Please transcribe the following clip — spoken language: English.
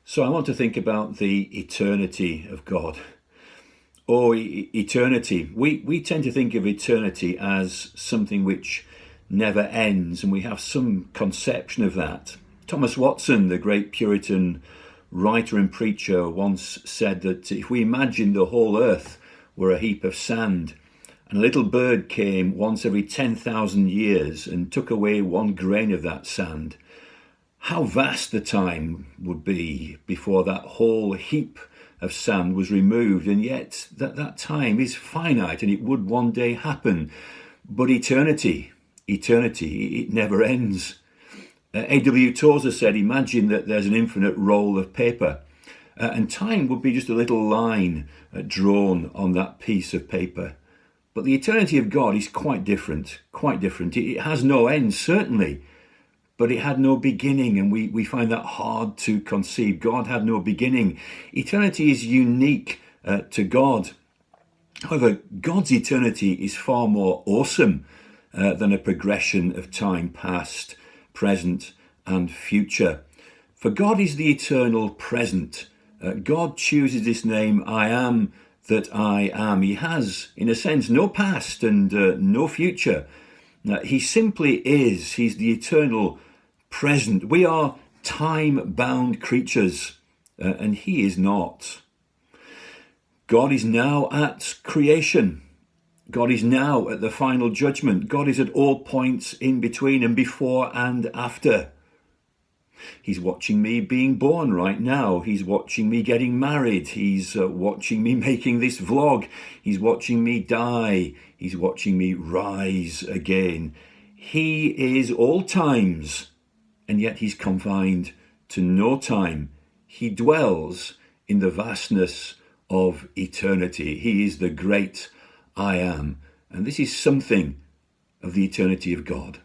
So I want to think about the eternity of God. Or eternity. We tend to think of eternity as something which never ends, and we have some conception of that. Thomas Watson, the great Puritan writer and preacher, once said that if we imagined the whole earth were a heap of sand, and a little bird came once every 10,000 years and took away one grain of that sand, how vast the time would be before that whole heap of sand was removed. And yet that time is finite, and it would one day happen. But eternity, it never ends. A.W. Tozer said, imagine that there's an infinite roll of paper, and time would be just a little line drawn on that piece of paper. But the eternity of God is quite different, quite different. It has no end, certainly, but it had no beginning, and we find that hard to conceive. God had no beginning. Eternity is unique to God. However, God's eternity is far more awesome than a progression of time past, present, and future. For God is the eternal present. God chooses this name, I am that I am. He has, in a sense, no past and no future. He simply is. He's the eternal present. We are time-bound creatures, and he is not. God is now at creation. God is now at the final judgment. God is at all points in between and before and after. He's watching me being born right now. He's watching me getting married. He's watching me making this vlog. He's watching me die. He's watching me rise again. He is all times, and yet he's confined to no time. He dwells in the vastness of eternity. He is the great I am. And this is something of the eternity of God.